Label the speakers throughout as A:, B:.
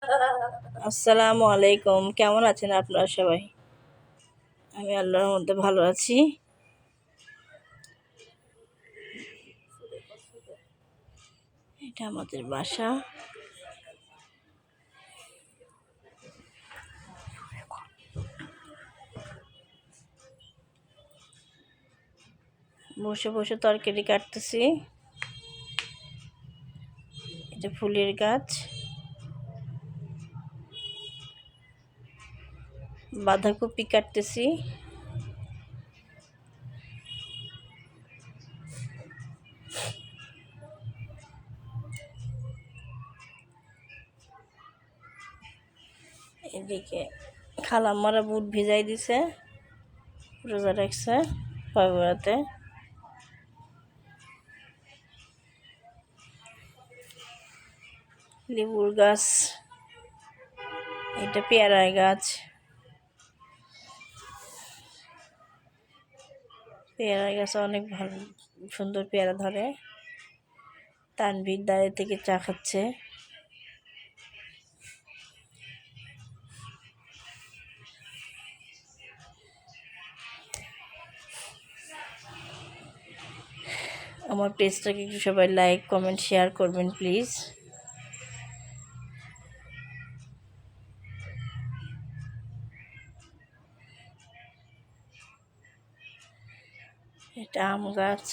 A: আসসালামু আলাইকুম, কেমন আছেন আপনারা সবাই? আমি আল্লাহর মধ্যে ভালো আছি। এটা আমাদের বাসা। বসে বসে তরকারি কাটতেছি। এটা ফুলের গাছ। বাঁধাকপি কাটতেছি। এদিকে খালাম্মারা বুট ভিজাই দিছে, রোজা রাখছে বেড়াতে। লেবুর গাছ, এটা পেয়ারার গাছ। পেয়ারা গাছে অনেক ভালো সুন্দর পেয়ারা ধরে। তানভীর দাঁড়িয়ে থেকে চা খাচ্ছে। আমার পেজটাকে একটু সবাই লাইক কমেন্ট শেয়ার করবেন প্লিজ। এটা আম গাছ।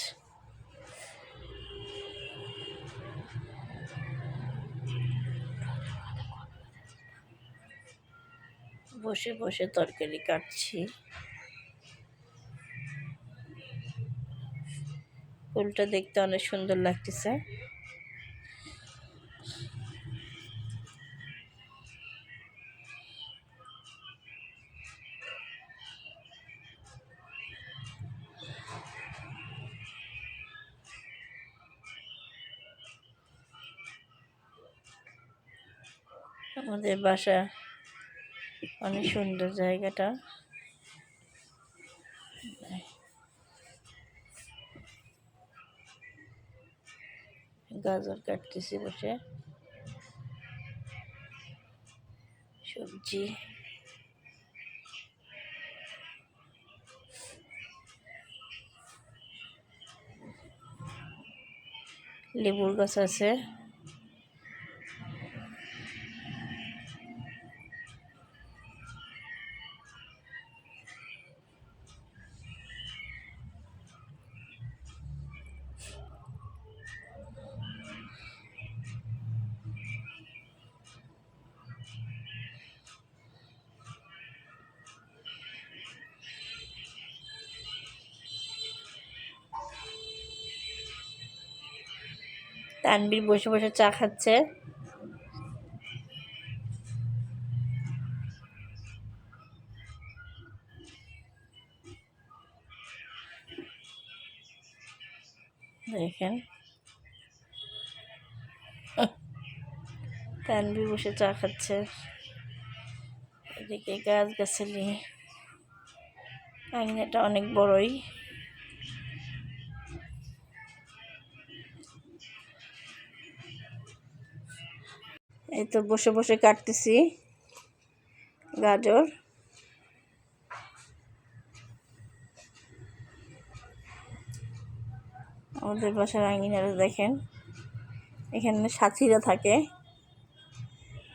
A: বসে বসে তরকারি কাটছি। ফুলটা দেখতে অনেক সুন্দর লাগতেছে। আমাদের বাসা অনেক সুন্দর জায়গাটা। গাজর কাটতেছি বসে, সবজি। লেবুর গাছ আছে। তানবীর বসে বসে চা খাচ্ছে। দেখেন, তানবীর বসে চা খাচ্ছে। এদিকে গাছ গাছালি, আঙিনাটা অনেক বড়ই। এই তো বসে বসে কাটতেছি গাজর। আমাদের বাসার আঙিনাটা দেখেন, এখানে সাথীরা থাকে,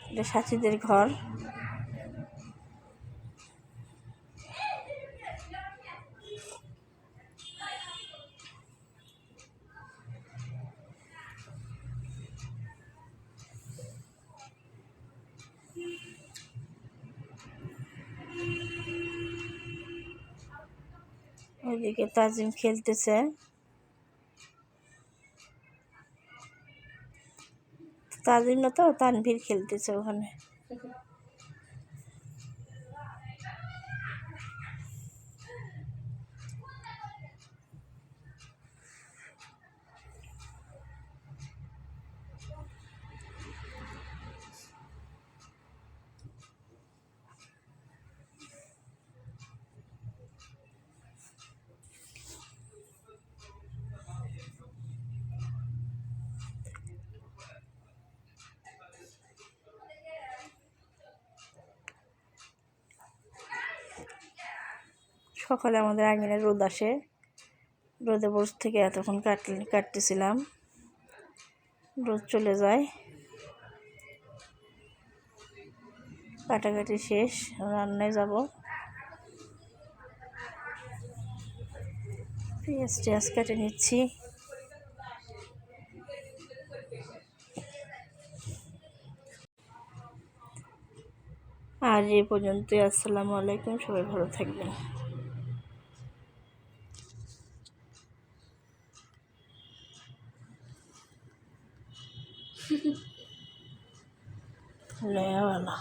A: এটা সাথীদের ঘর। ওইদিকে তাজিম খেলতেছে। তাজিম না তো, তানভীর খেলতেছে ওখানে। সকালে আমাদের আঙিনায় রোদ আসে, রোদে বসে থেকে এতক্ষণ কাটতেছিলাম, রোদ চলে যায়, কাটাকাটি শেষ, রান্নায় যাব। পেঁয়াজ টেয়াজ কেটে নিচ্ছি। আজ এই পর্যন্তই। আসসালামু আলাইকুম, সবাই ভালো থাকবেন। লেওয়ালা